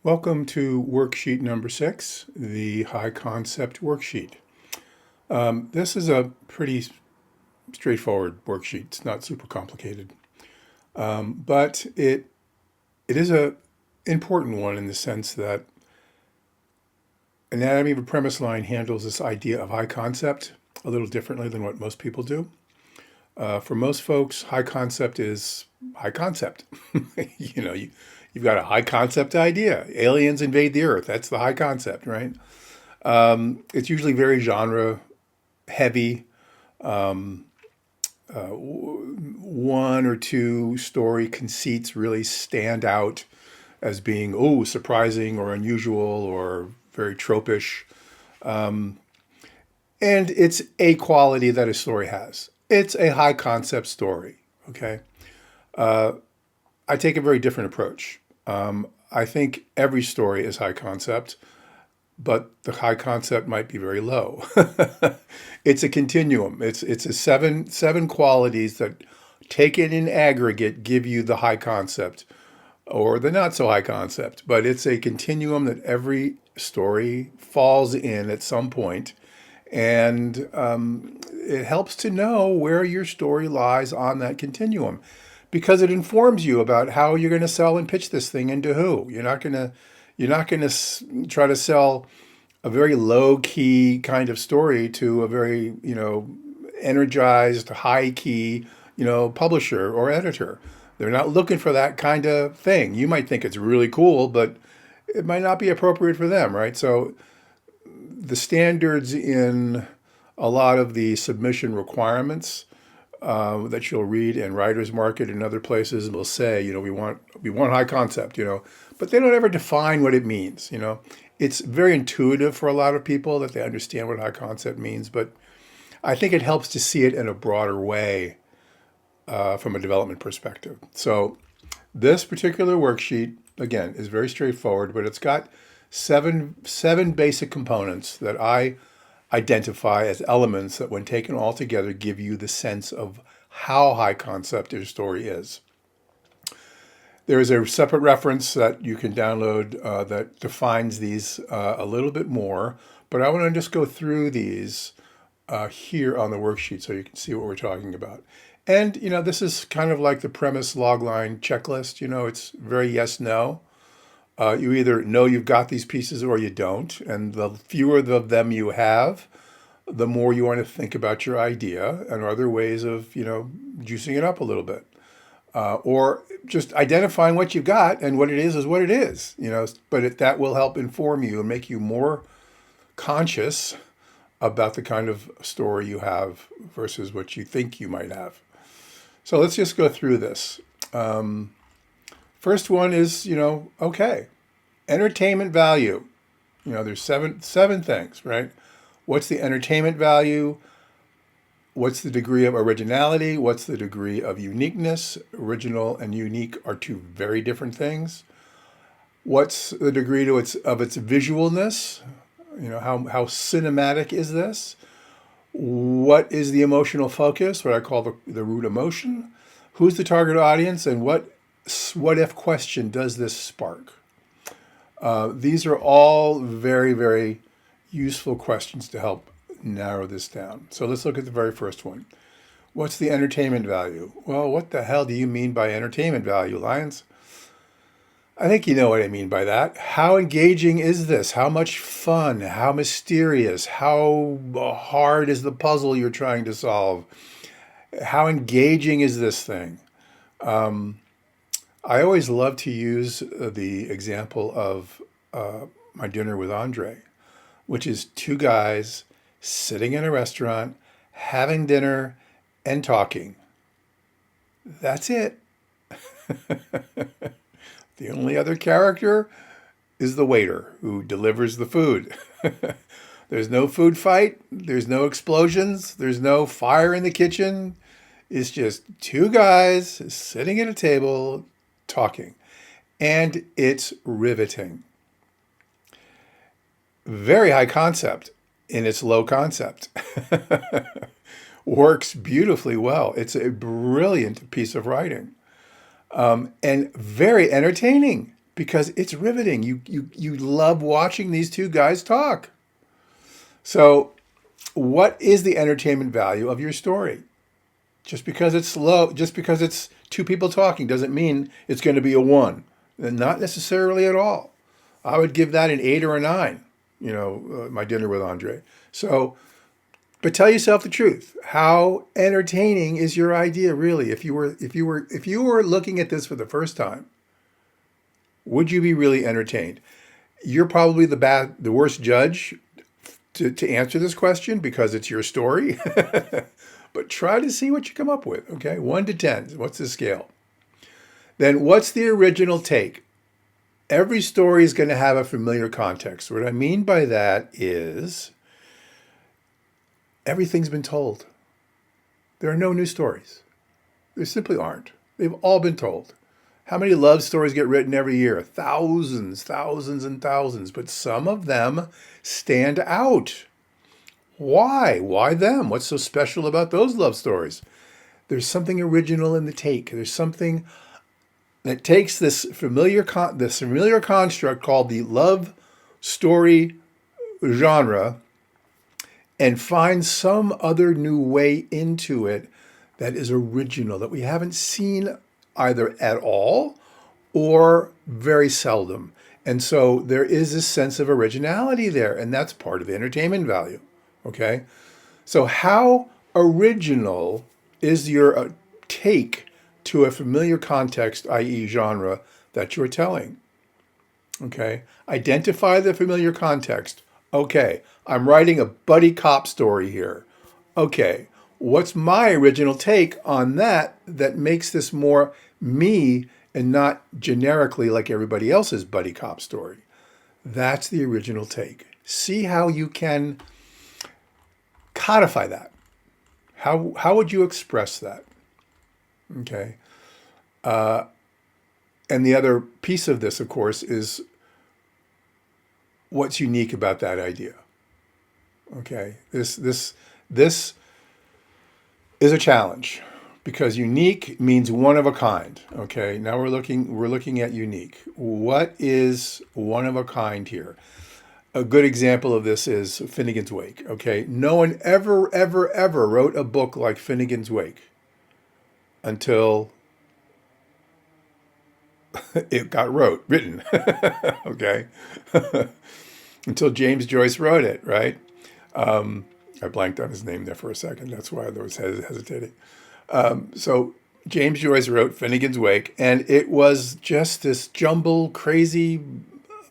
Welcome to worksheet number 6, the high concept worksheet. This is a pretty straightforward worksheet. It's not super complicated, but it is a important one in the sense that Anatomy of a Premise Line handles this idea of high concept a little differently than what most people do. For most folks, high concept is high concept. You've got a high concept idea. Aliens invade the Earth. That's the high concept, right? It's usually very genre heavy. One or two story conceits really stand out as being, surprising or unusual or very tropish. And it's a quality that a story has. It's a high concept story, okay? I take a very different approach. I think every story is high concept, but the high concept might be very low. It's a continuum. It's a seven qualities that, taken in aggregate, give you the high concept or the not so high concept. But it's a continuum that every story falls in at some point, and it helps to know where your story lies on that continuum, because it informs you about how you're going to sell and pitch this thing and to who. You're not going to try to sell a very low key kind of story to a very, energized, high key, publisher or editor. They're not looking for that kind of thing. You might think it's really cool, but it might not be appropriate for them, right? So the standards in a lot of the submission requirements that you'll read in Writer's Market and other places will say, we want high concept, but they don't ever define what it means. It's very intuitive for a lot of people that they understand what high concept means, but I think it helps to see it in a broader way from a development perspective. So this particular worksheet, again, is very straightforward, but it's got seven basic components that I identify as elements that, when taken all together, give you the sense of how high concept your story is. There is a separate reference that you can download that defines these a little bit more, but I want to just go through these here on the worksheet so you can see what we're talking about. And, this is kind of like the premise logline checklist. It's very yes, no. You either know you've got these pieces or you don't. And the fewer of them you have, the more you want to think about your idea and other ways of, juicing it up a little bit. Or just identifying what you've got, and what it is what it is, but that will help inform you and make you more conscious about the kind of story you have versus what you think you might have. So let's just go through this. First one is, entertainment value. There's seven things, right? What's the entertainment value? What's the degree of originality? What's the degree of uniqueness? Original and unique are two very different things. What's the degree of its visualness? How cinematic is this? What is the emotional focus, what I call the root emotion? Who's the target audience, and what if question does this spark? These are all very, very useful questions to help narrow this down. So let's look at the very first one. What's the entertainment value? Well, what the hell do you mean by entertainment value, Lions? I think you know what I mean by that. How engaging is this? How much fun? How mysterious? How hard is the puzzle you're trying to solve? How engaging is this thing? I always love to use the example of My Dinner with Andre, which is two guys sitting in a restaurant, having dinner, and talking. That's it. The only other character is the waiter who delivers the food. There's no food fight. There's no explosions. There's no fire in the kitchen. It's just two guys sitting at a table talking. And it's riveting. Very high concept in its low concept. Works beautifully well. It's a brilliant piece of writing. And very entertaining. because it's riveting. You love watching these two guys talk. So, what is the entertainment value of your story? Just because it's slow, just because it's two people talking, doesn't mean it's going to be a one. And not necessarily at all. I would give that an 8 or a 9. My dinner with Andre. So, but tell yourself the truth. How entertaining is your idea really? If you were looking at this for the first time, would you be really entertained? You're probably the worst judge to answer this question because it's your story. But try to see what you come up with. Okay, 1 to 10. What's the scale? Then what's the original take? Every story is going to have a familiar context. What I mean by that is everything's been told. There are no new stories. There simply aren't. They've all been told. How many love stories get written every year? Thousands, thousands, and thousands. But some of them stand out. Why? Why them? What's so special about those love stories? There's something original in the take. There's something that takes this familiar construct called the love story genre and finds some other new way into it that is original, that we haven't seen either at all or very seldom. And so there is this sense of originality there, and that's part of the entertainment value. Okay? So how original is your take to a familiar context, i.e. genre, that you're telling? Okay? Identify the familiar context. Okay, I'm writing a buddy cop story here. Okay, what's my original take on that makes this more me and not generically like everybody else's buddy cop story? That's the original take. See how you can codify that. How would you express that? Okay. And the other piece of this, of course, is what's unique about that idea. Okay. This is a challenge because unique means one of a kind. Okay. Now we're looking at unique. What is one of a kind here? A good example of this is Finnegan's Wake. Okay. No one ever wrote a book like Finnegan's Wake until it got written. Okay. Until James Joyce wrote it, right? I blanked on his name there for a second. That's why I was hesitating. So James Joyce wrote Finnegan's Wake, and it was just this jumble, crazy,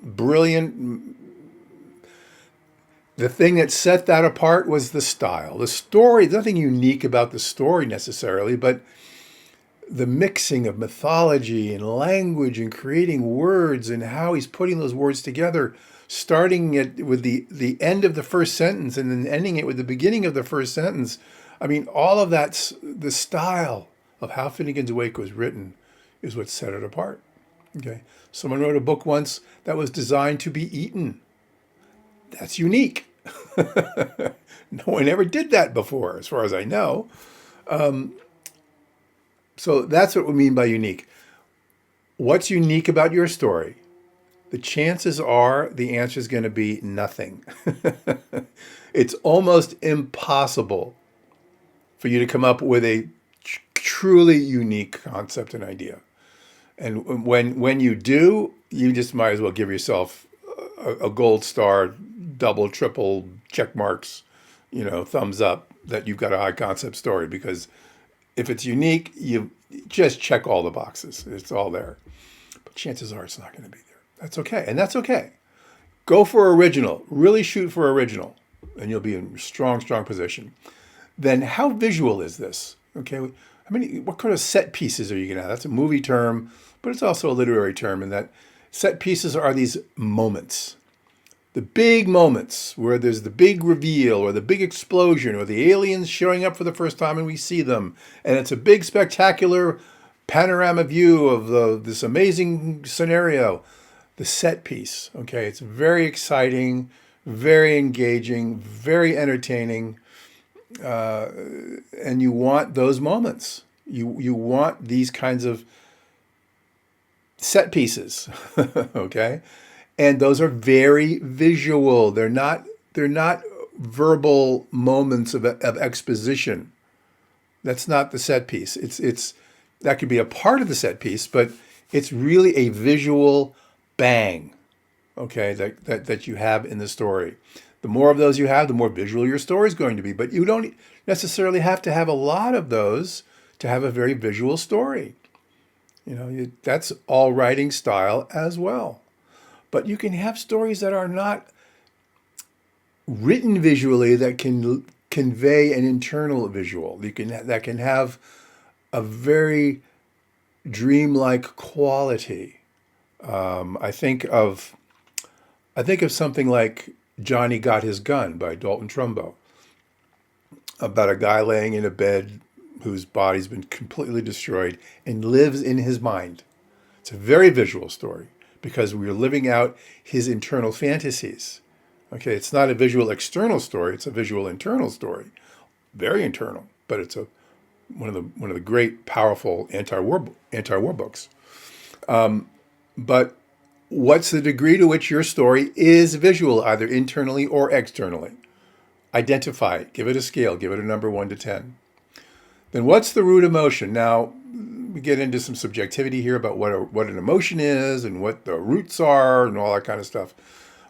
brilliant. The thing that set that apart was the style. The story, nothing unique about the story necessarily, but the mixing of mythology and language and creating words and how he's putting those words together, starting it with the end of the first sentence and then ending it with the beginning of the first sentence. I mean, all of that's the style of how Finnegan's Wake was written is what set it apart. Okay. Someone wrote a book once that was designed to be eaten. That's unique. No one ever did that before, as far as I know. So that's what we mean by unique. What's unique about your story? The chances are the answer is going to be nothing. It's almost impossible for you to come up with a truly unique concept and idea. And when you do, you just might as well give yourself a gold star, double, triple check marks, thumbs up that you've got a high concept story, because if it's unique, you just check all the boxes. It's all there. But chances are it's not going to be there. That's okay. And that's okay. Go for original. Really shoot for original. And you'll be in strong position. Then how visual is this? Okay. What kind of set pieces are you going to have? That's a movie term, but it's also a literary term in that set pieces are these moments. The big moments where there's the big reveal or the big explosion or the aliens showing up for the first time and we see them. And it's a big spectacular panorama view of this amazing scenario. The set piece, okay? It's very exciting, very engaging, very entertaining. And you want those moments. You want these kinds of set pieces, okay? And those are very visual. They're not verbal moments of exposition. That's not the set piece. It's that could be a part of the set piece, but it's really a visual bang, okay, that you have in the story. The more of those you have, the more visual your story is going to be. But you don't necessarily have to have a lot of those to have a very visual story. That's all writing style as well. But you can have stories that are not written visually that can convey an internal visual. That can have a very dreamlike quality. I think of something like Johnny Got His Gun by Dalton Trumbo, about a guy laying in a bed whose body's been completely destroyed and lives in his mind. It's a very visual story because we're living out his internal fantasies. Okay, it's not a visual external story; it's a visual internal story, very internal. But it's one of the great, powerful anti-war books. But what's the degree to which your story is visual, either internally or externally? Identify it. Give it a scale. Give it a number 1 to 10. Then what's the root emotion? Now, we get into some subjectivity here about what an emotion is and what the roots are and all that kind of stuff.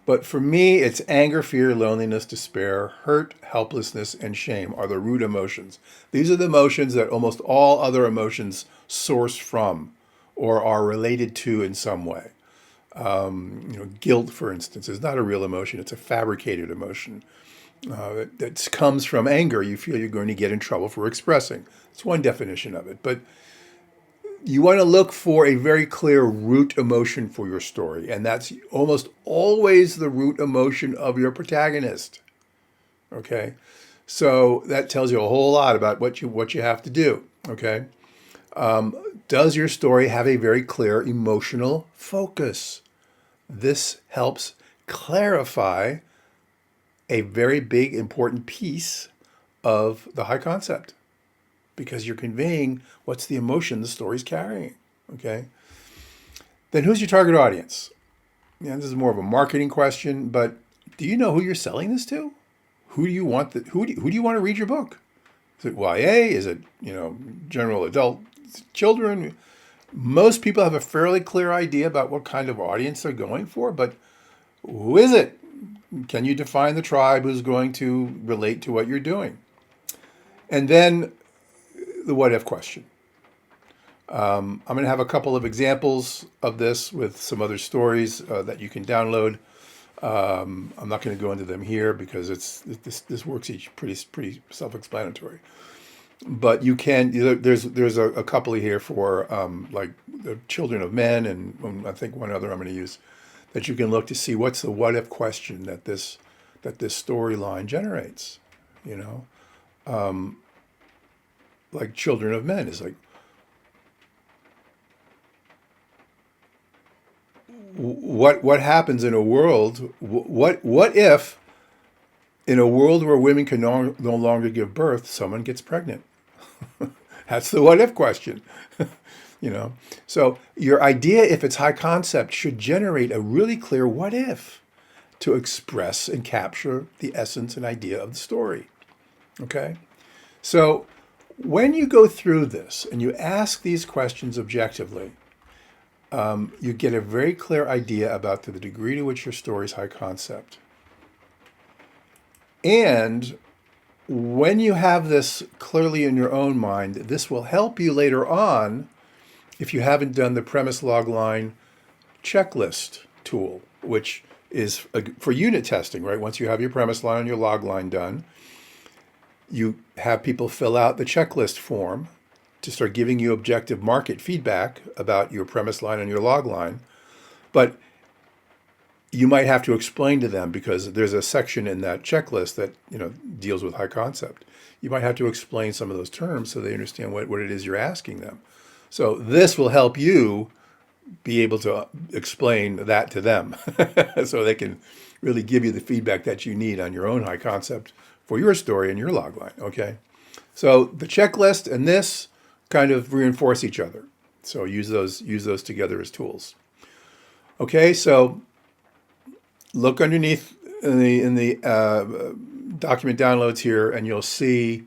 But for me, it's anger, fear, loneliness, despair, hurt, helplessness, and shame are the root emotions. These are the emotions that almost all other emotions source from or are related to in some way. Guilt, for instance, is not a real emotion. It's a fabricated emotion that comes from anger. You feel you're going to get in trouble for expressing. It's one definition of it. But you want to look for a very clear root emotion for your story, and that's almost always the root emotion of your protagonist. Okay, so that tells you a whole lot about what you have to do. Okay, does your story have a very clear emotional focus? This helps clarify a very big, important piece of the high concept, because you're conveying what's the emotion the story's carrying. Okay. Then who's your target audience? This is more of a marketing question, but do you know who you're selling this to? Who do you want who do you want to read your book? Is it YA? Is it, general adult children? Most people have a fairly clear idea about what kind of audience they're going for, but who is it? Can you define the tribe who's going to relate to what you're doing? And then the what if question. I'm going to have a couple of examples of this with some other stories that you can download. I'm not going to go into them here because this works each pretty self-explanatory. But you can. There's a couple here for like the children of men, and I think one other I'm going to use that you can look to see what's the what if question that this storyline generates. Like children of men is like, what happens in a world? What if in a world where women can no longer give birth, someone gets pregnant? That's the what if question. So your idea, if it's high concept, should generate a really clear what if to express and capture the essence and idea of the story. Okay? So when you go through this and you ask these questions objectively, you get a very clear idea about the degree to which your story is high concept. And when you have this clearly in your own mind, this will help you later on if you haven't done the premise logline checklist tool, which is for unit testing, right? Once you have your premise line and your log line done, you have people fill out the checklist form to start giving you objective market feedback about your premise line and your log line. But you might have to explain to them, because there's a section in that checklist that deals with high concept. You might have to explain some of those terms so they understand what it is you're asking them. So this will help you be able to explain that to them so they can really give you the feedback that you need on your own high concept for your story and your logline. Okay. So the checklist and this kind of reinforce each other. So use those together as tools. Okay, so look underneath in the document downloads here, and you'll see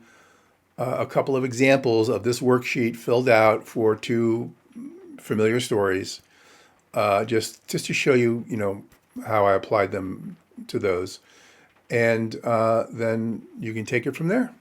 a couple of examples of this worksheet filled out for two familiar stories, just to show you, how I applied them to those. And then you can take it from there.